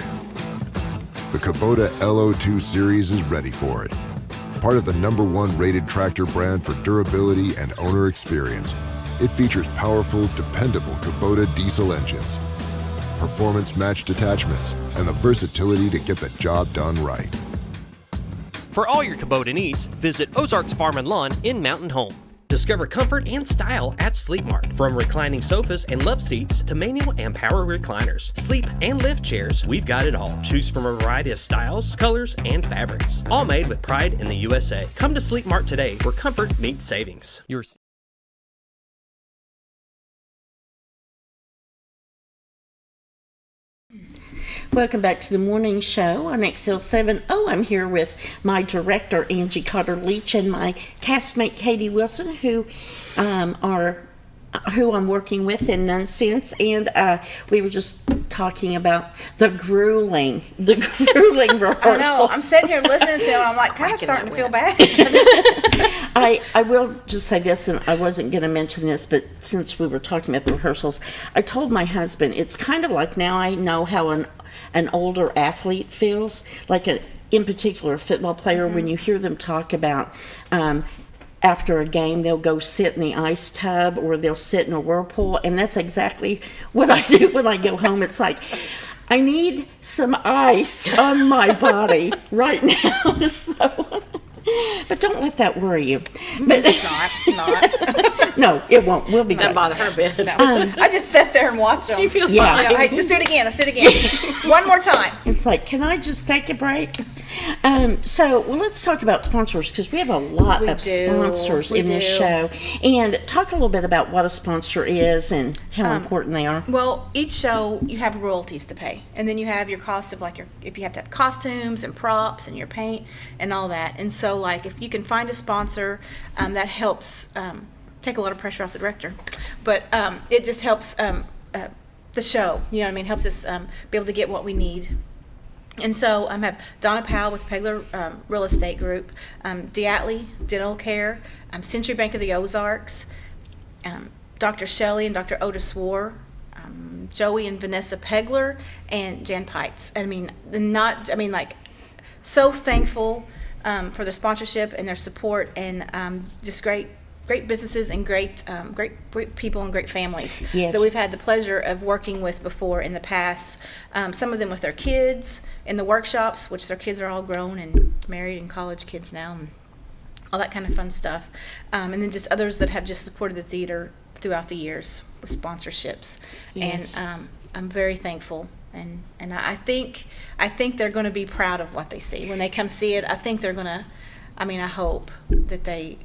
The Kubota LO2 series is ready for it. Part of the #1 rated tractor brand for durability and owner experience, it features powerful, dependable Kubota diesel engines, performance-matched attachments, and the versatility to get the job done right. For all your Kubota needs, visit Ozarks Farm and Lawn in Mountain Home. Discover comfort and style at Sleep Mart. From reclining sofas and love seats to manual and power recliners, sleep and lift chairs, we've got it all. Choose from a variety of styles, colors, and fabrics. All made with pride in the USA. Come to Sleep Mart today, where comfort meets savings. Welcome back to the morning show on XL7. I'm here with my director, Angie, Cotter, Leach, and my castmate, Katie Wilson, who I'm working with in Nonsense. And we were just talking about the grueling rehearsal. I know. I'm sitting here listening to it. I'm like, kind of starting to feel bad. I will just say this, and I wasn't going to mention this, but since we were talking about the rehearsals, I told my husband, it's kind of like now I know how an older athlete feels, like in particular a football player, when you hear them talk about after a game they'll go sit in the ice tub or they'll sit in a whirlpool, and that's exactly what I do when I go home. It's like, I need some ice on my body right now. So, but don't let that worry you. But it's not. No, it won't. We'll be Doesn't good. bother her a bit. No. I just sit there and watch them. She feels Yeah. fine. Hey, let's do it again. Let's do it again. One more time. It's like, can I just take a break? So let's talk about sponsors, because we have a lot of sponsors in this show. And talk a little bit about what a sponsor is and how important they are. Well, each show you have royalties to pay, and then you have your cost of if you have to have costumes and props and your paint and all that. And so if you can find a sponsor, that helps take a lot of pressure off the director. But it just helps the show. You know what I mean? Helps us be able to get what we need. And so I have Donna Powell with Pegler Real Estate Group, Diatley Dental Care, Century Bank of the Ozarks, Dr. Shelley and Dr. Otis War, Joey and Vanessa Pegler, and Jan Pites. So thankful for their sponsorship and their support, and just great businesses and great people and great families Yes. that we've had the pleasure of working with before in the past. Some of them with their kids in the workshops, which their kids are all grown and married and college kids now, and all that kind of fun stuff. And then just others that have just supported the theater throughout the years with sponsorships. Yes. And I'm very thankful. And I think they're going to be proud of what they see when they come see it. I think they're going to. I hope that they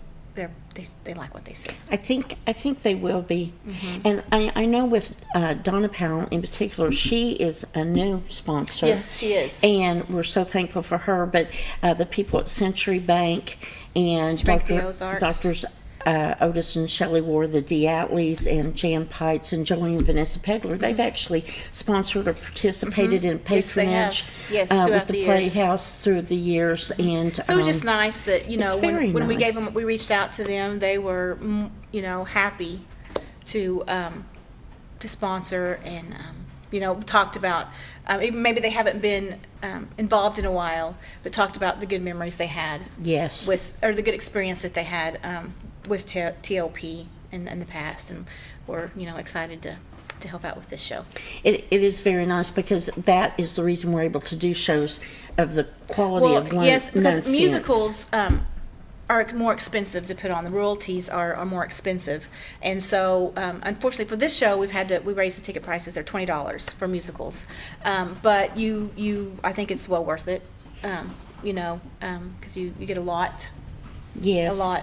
like what they see. I think they will be. Mhm. And I know with Donna Powell in particular, she is a new sponsor. Yes, she is. And we're so thankful for her. But the people at Century Bank and Bank of the Ozarks. Doctors Otis and Shelley Ward, the Diatleys, and Jan Pites and Joey and Vanessa Pegler, they've actually sponsored or participated in patronage Yes, with throughout the the years. Playhouse through the years. And So it was just nice that, it's very when we nice. we reached out to them, they were, happy to sponsor and, talked about, even maybe they haven't been involved in a while, but talked about the good memories they had. Yes. Or the good experience that they had with TOP in the past, and we're, excited to help out with this show. It is very nice because that is the reason we're able to do shows of the quality of one. Yes, because musicals are more expensive to put on. The royalties are more expensive, and so unfortunately for this show, we raised the ticket prices. They're $20 for musicals, but I think it's well worth it. Because you get a lot. Yes. A lot.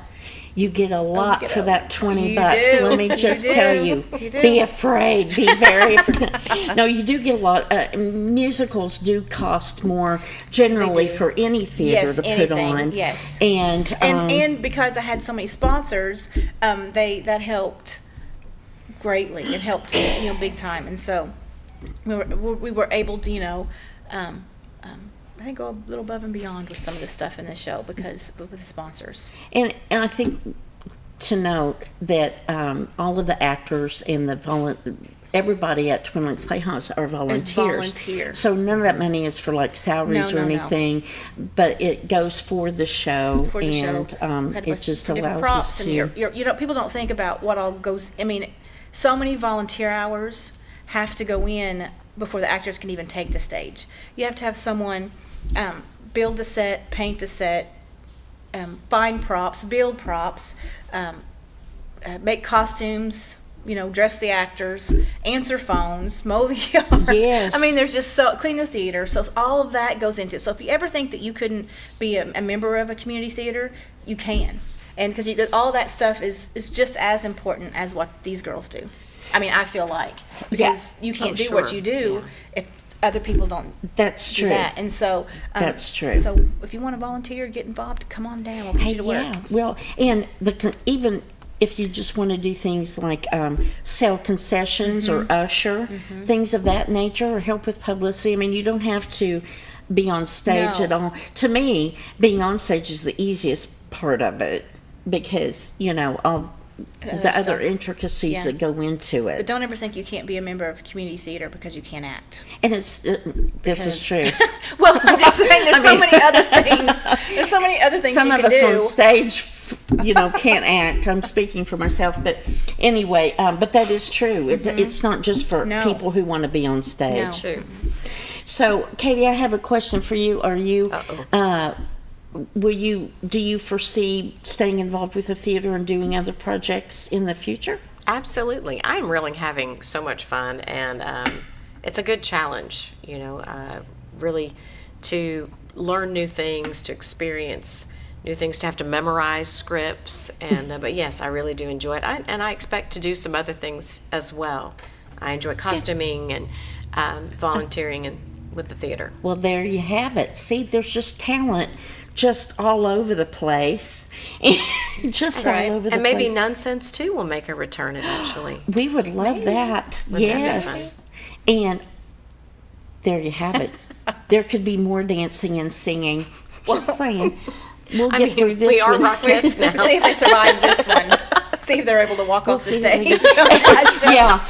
You get a lot get for a- that $20. You do. Let me You just do. tell you. You do. Be afraid. Be very afraid. No, you do get a lot. Musicals do cost more generally They do. for any theater Yes, to put anything, on. yes. And because I had so many sponsors, that helped greatly. It helped, big time. And so we were able to, I think go a little above and beyond with some of the stuff in the show because with the sponsors. And I think to note that all of the actors and everybody at Twin Lakes Playhouse are volunteers. volunteer. So none of that money is for like salaries No, or no. anything, but it goes for the show. For the and show. It just Different allows props us and to. people don't think about what all goes. So many volunteer hours have to go in before the actors can even take the stage. You have to have someone build the set, paint the set, find props, build props, make costumes, dress the actors, answer phones, mow the yard. Yes. There's just clean the theater. So all of that goes into it. So if you ever think that you couldn't be a member of a community theater, you can. And because all that stuff is just as important as what these girls do. I feel like. Because you can't do what you do if other people don't That's do true. that. And so That's true. So if you want to volunteer, get involved, come on down. We'll put you to work. Yeah. Well, and even if you just want to do things like sell concessions or usher, things of that nature, or help with publicity. You don't have to be on stage No. at all. To me, being on stage is the easiest part of it because, all the other stuff. intricacies Yeah. that go into But it. don't ever think you can't be a member of a community theater because you can't act. And this is true. Well, I'm just saying there's so many other things. There's so many other things Some you of can us do. on stage, can't act. I'm speaking for myself, but anyway, but that is true. It's not just for No. people who want to be on No. stage. True. So, Katie, I have a question for you. Are you, do you foresee staying involved with the theater and doing other projects in the future? Absolutely. I'm really having so much fun, and it's a good challenge, really to learn new things, to experience new things, to have to memorize scripts. And but yes, I really do enjoy it. And I expect to do some other things as well. I enjoy costuming and volunteering with the theater. Well, there you have it. See, there's just talent just all over the place. Just all over the And maybe place. Nonsense too will make a return eventually. We would love that. Wouldn't that be Yes. And there you have it. There could be more dancing and singing. Just saying. We'll get through this we are one. Rockettes now. See if they survive this one. See if they're able to walk off the see if they stage. Yeah,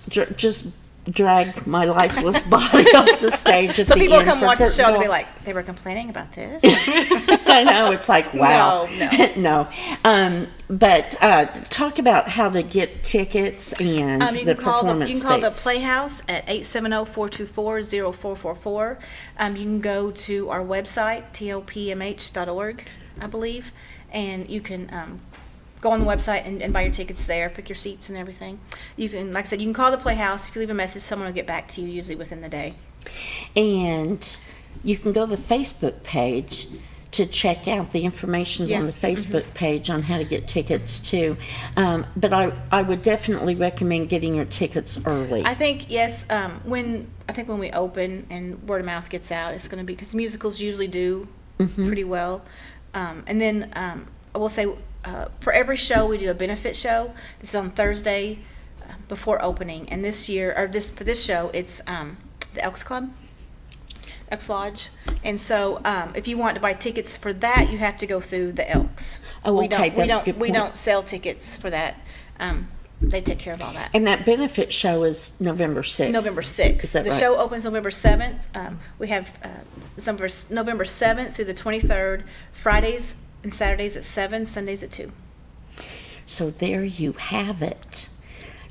just drag my lifeless body off the stage at So the people end come for watch the show and curtain they'll be call. like, they were complaining about this. I know, it's like, wow. No. But talk about how to get tickets and You the can call performance the dates. Playhouse at 870-424-0444. You can go to our website, topmh.org, I believe, and you can go on the website and buy your tickets there, pick your seats and everything. You can, like I said, you can call the Playhouse. If you leave a message, someone will get back to you, usually within the day. And you can go to the Facebook page to check out the information on the Facebook page on how to get tickets too. But I would definitely recommend getting your tickets early. I think, yes, when we open and word of mouth gets out, it's going to be, because musicals usually do pretty well. And then I will say, for every show, we do a benefit show. This is on Thursday before opening. And this year, for this show, it's the Elks Club, Elks Lodge. And so if you want to buy tickets for that, you have to go through the Elks. Oh, okay, that's a good We point. don't sell tickets for that. They take care of all that. And that benefit show is November 6th. November 6th. Is that The right? show opens November 7th. We have November 7th through the 23rd, Fridays and Saturdays at 7, Sundays at 2. So there you have it.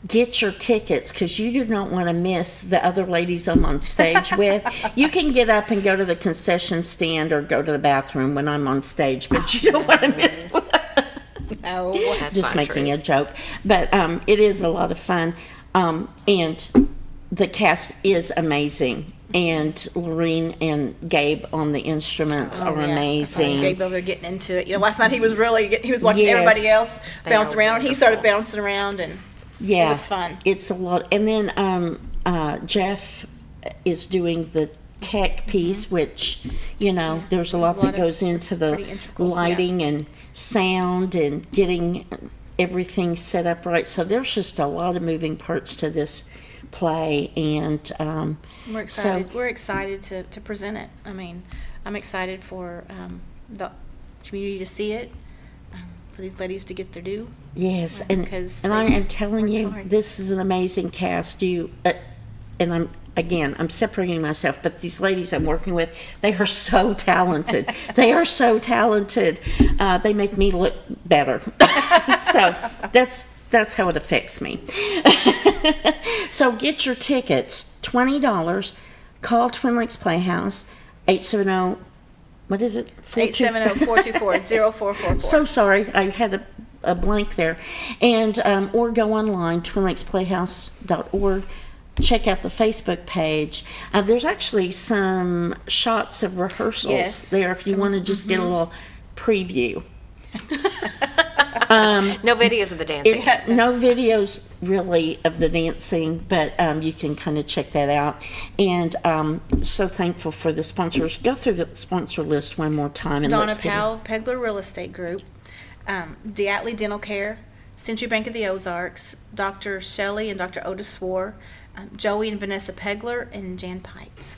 Get your tickets, because you do not want to miss the other ladies I'm on stage with. You can get up and go to the concession stand or go to the bathroom when I'm on stage, but you don't want to miss that. No, Just making a joke. But it is a lot of fun. And the cast is amazing. And Lorene and Gabe on the instruments are amazing. Gabe over there getting into it. Last night he was watching Yes. everybody else They bounce are around. He wonderful. started bouncing around, and Yeah, it was fun. It's a lot. And then Jeff is doing the tech piece, which, there's a lot that goes into the lighting and sound and getting everything set up right. So there's just a lot of moving parts to this play, and We're excited. We're excited to present it. I mean, I'm excited for the community to see it, for these ladies to get their due. yes, and because I they am telling you, hard. this is an amazing cast. And I'm separating myself, but these ladies I'm working with, they are so talented. They are so talented. They make me look better. So that's how it affects me. So get your tickets, $20. Call Twin Lakes Playhouse, 870, what is it? 870-424-0444. So sorry, I had a blank there. And or go online, twinlakesplayhouse.org. Check out the Facebook page. There's actually some shots of rehearsals there if you want to just get a little preview. No videos of the dancing. It's no videos really of the dancing, but you can kind of check that out. And so thankful for the sponsors. Go through the sponsor list one more time. And Donna let's get Powell, Pegler Real Estate Group, Diatley Dental Care, Century Bank of the Ozarks, Dr. Shelley and Dr. Otis Swore, Joey and Vanessa Pegler, and Jan Pites.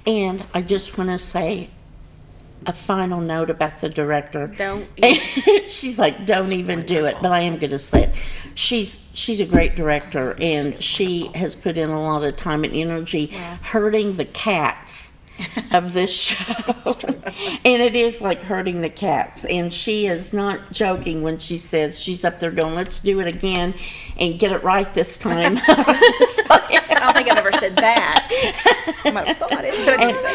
And I just want to say a final note about the director. She's like, don't even do it, but I am going to say it. She's a great director, and she has put in a lot of time and energy hurting the cats of this show. And it is like hurting the cats, and she is not joking when she says she's up there going, let's do it again and get it right this time. I don't think I've ever said that. I might have thought it, but I didn't say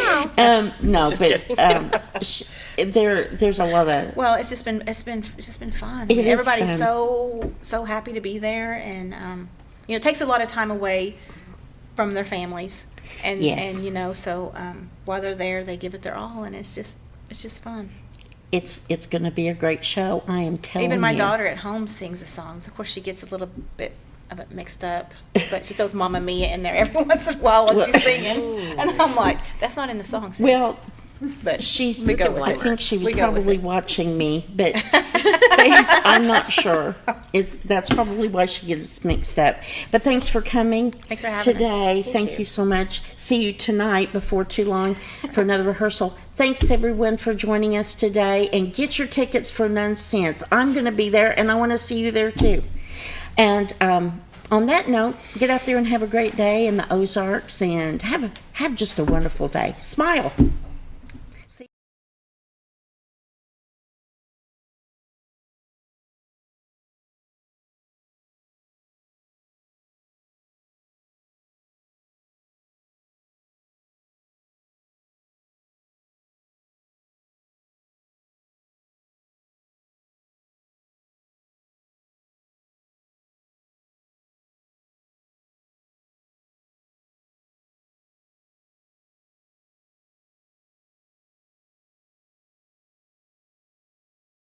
it. No, Just but there's a lot of. Well, it's just been fun. It is Everybody's fun. so happy to be there, and it takes a lot of time away from their families, and Yes. and so while they're there, they give it their all, and it's just fun. It's going to be a great show. I am telling you. Even my daughter at home sings the songs. Of course, she gets a little bit of it mixed up, but she throws Mamma Mia in there every once in a while while she's singing, and I'm like, that's not in the song, sis. Well, But She's. we go I with it. think she was We go with probably it. watching me, but I'm not sure. That's probably why she gets mixed up. But thanks for coming. Thanks for having us. today. Thank Thank you. you so much. See you tonight before too long for another rehearsal. Thanks everyone for joining us today, and get your tickets for none cents. I'm going to be there, and I want to see you there too. And on that note, get out there and have a great day in the Ozarks, and have just a wonderful day. Smile.